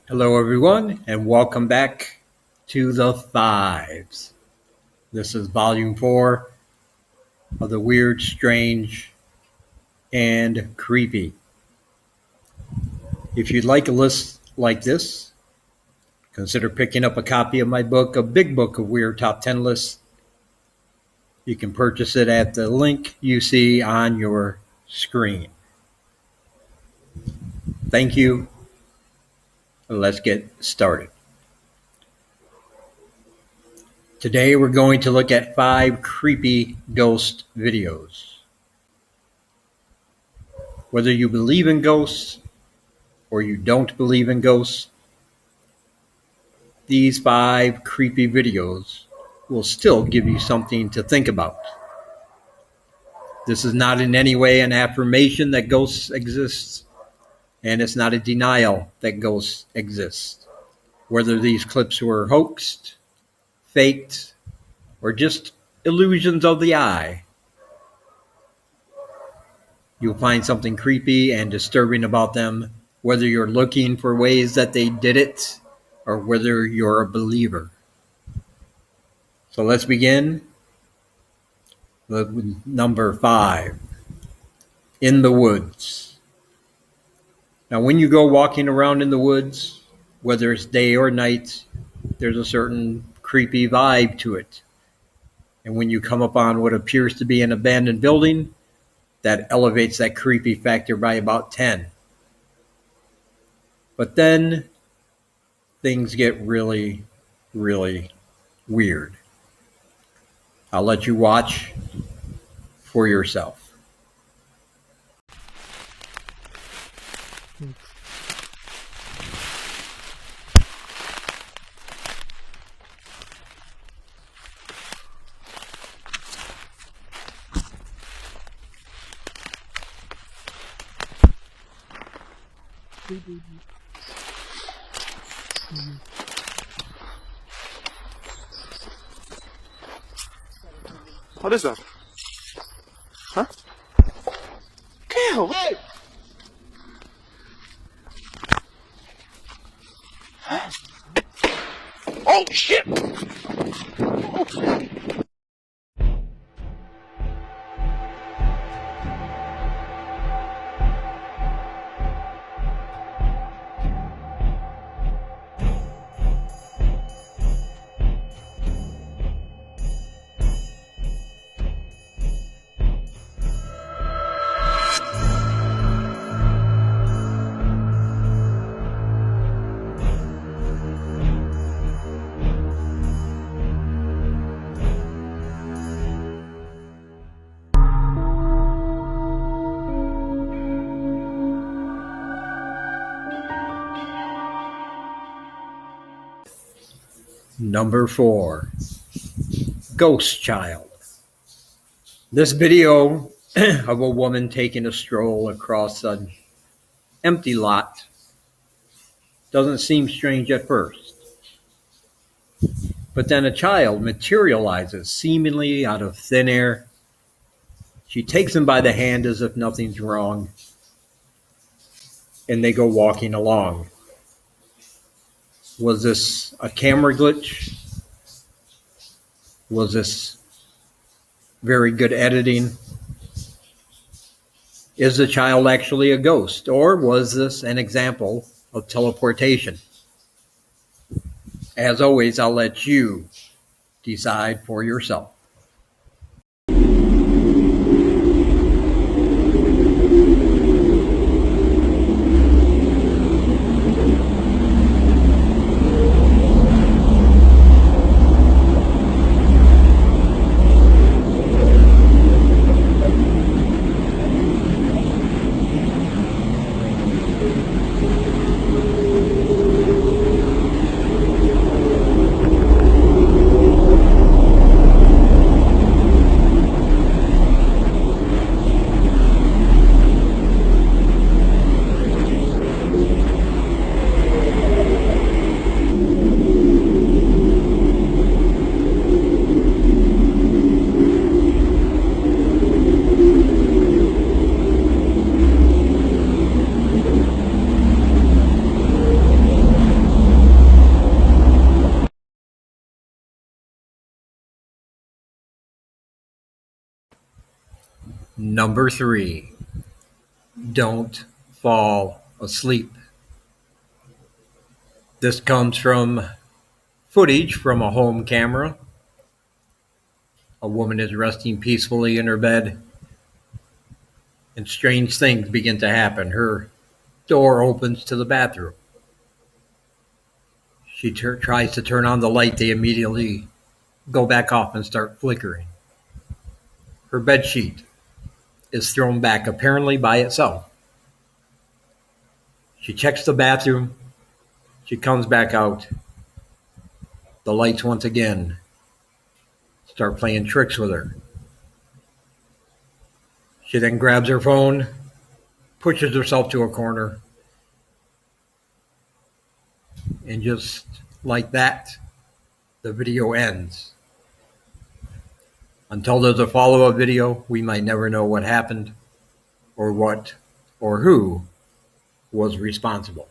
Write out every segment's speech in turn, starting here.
Hello, everyone, and welcome back to the Fives. This is Volume 4 of the Weird, Strange, and Creepy. If you'd like a list like this, consider picking up a copy of my book, A Big Book of Weird Top 10 Lists. You can purchase it at the link you see on your screen. Thank you. Let's get started. Today we're going to look at 5 creepy ghost videos. Whether you believe in ghosts or you don't believe in ghosts, these 5 creepy videos will still give you something to think about. This is not in any way an affirmation that ghosts exist, and it's not a denial that ghosts exist. Whether these clips were hoaxed, faked, or just illusions of the eye, you'll find something creepy and disturbing about them, whether you're looking for ways that they did it or whether you're a believer. So let's begin with number 5, In the Woods. Now, when you go walking around in the woods, whether it's day or night, there's a certain creepy vibe to it. And when you come upon what appears to be an abandoned building, that elevates that creepy factor by about 10. But then things get really, really weird. I'll let you watch for yourself. What is that? Huh? Kale, hey! Huh? Oh, shit! Oh. Number 4, Ghost Child. This video of a woman taking a stroll across an empty lot doesn't seem strange at first. But then a child materializes seemingly out of thin air. She takes him by the hand as if nothing's wrong, and they go walking along. Was this a camera glitch? Was this very good editing? Is the child actually a ghost, or was this an example of teleportation? As always, I'll let you decide for yourself. Number 3, don't fall asleep. This comes from footage from a home camera. A woman is resting peacefully in her bed, and strange things begin to happen. Her door opens to the bathroom. She tries to turn on the light. They immediately go back off and start flickering. Her bed sheet is thrown back, apparently by itself. She checks the bathroom. She comes back out. The lights once again start playing tricks with her. She then grabs her phone, pushes herself to a corner, and just like that, the video ends. Until there's a follow-up video, we might never know what happened or what or who was responsible.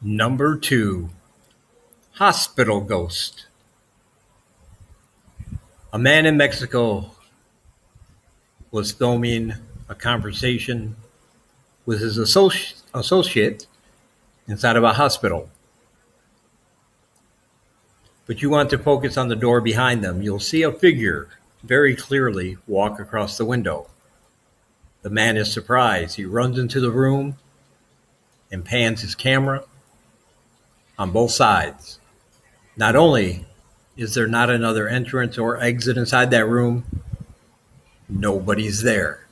Number 2, hospital ghost. A man in Mexico was filming a conversation with his associate inside of a hospital. But you want to focus on the door behind them. You'll see a figure very clearly walk across the window. The man is surprised. He runs into the room and pans his camera on both sides. Not only is there not another entrance or exit inside that room, nobody's there.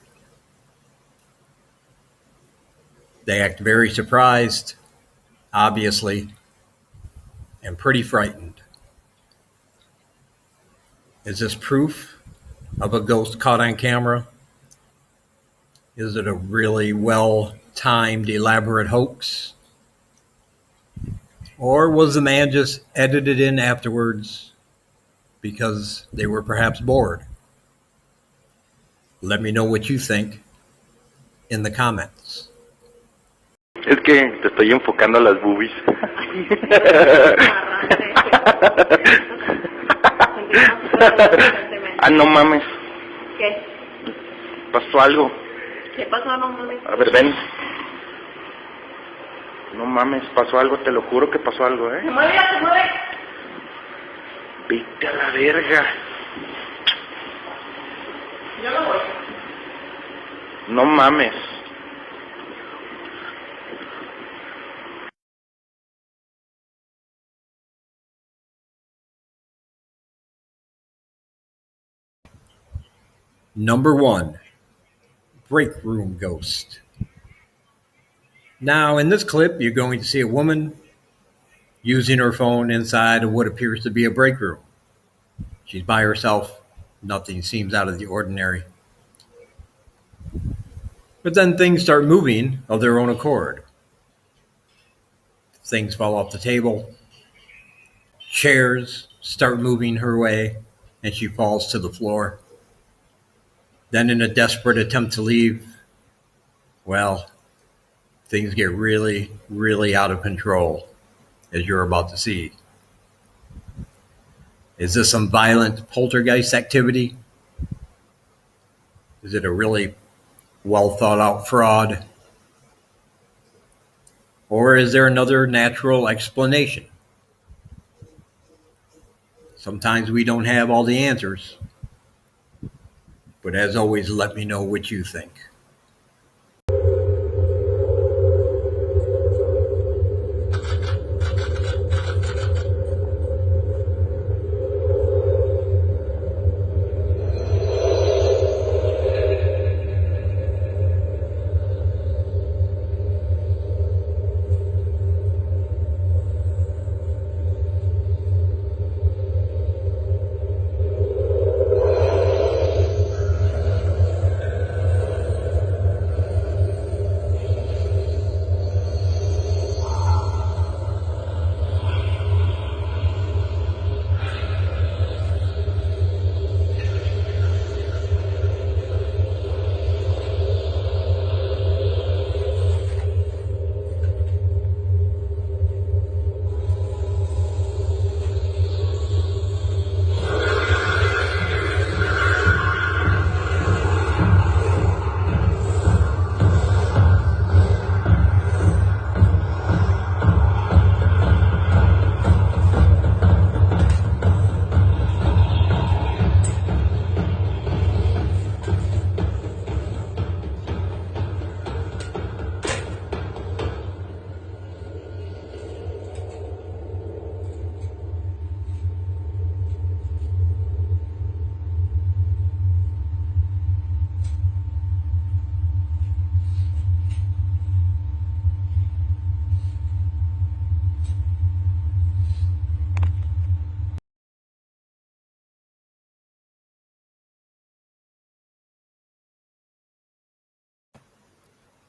They act very surprised, obviously, and pretty frightened. Is this proof of a ghost caught on camera? Is it a really well-timed, elaborate hoax? Or was the man just edited in afterwards because they were perhaps bored? Let me know what you think in the comments. Es que te estoy enfocando a las boobies. Ah, no mames. ¿Qué? Pasó algo. ¿Qué pasó? No mames. A ver, ven. No mames, pasó algo, te lo juro que pasó algo, Se mueve, se mueve. Vete a la verga. Yo no voy. No mames. Number 1, Breakroom Ghost. Now, in this clip, you're going to see a woman using her phone inside of what appears to be a break room. She's by herself. Nothing seems out of the ordinary. But then things start moving of their own accord. Things fall off the table. Chairs start moving her way, and she falls to the floor. Then, in a desperate attempt to leave, well, things get really, really out of control, as you're about to see. Is this some violent poltergeist activity? Is it a really well thought out fraud? Or is there another natural explanation? Sometimes we don't have all the answers, but as always, let me know what you think.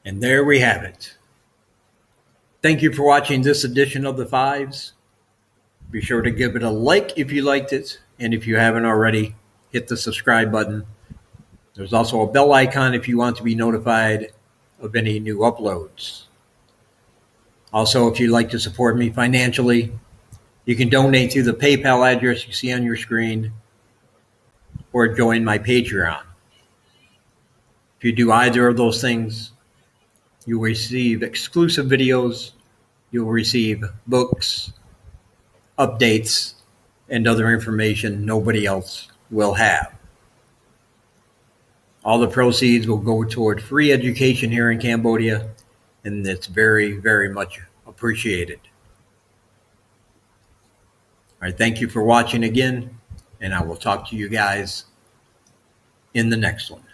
And there we have it. Thank you for watching this edition of The Fives. Be sure to give it a like if you liked it, and if you haven't already, hit the subscribe button. There's also a bell icon if you want to be notified of any new uploads. Also, if you'd like to support me financially, you can donate through the PayPal address you see on your screen or join my Patreon. If you do either of those things, you'll receive exclusive videos, you'll receive books, updates, and other information nobody else will have. All the proceeds will go toward free education here in Cambodia, and it's very, very much appreciated. All right, thank you for watching again, and I will talk to you guys in the next one.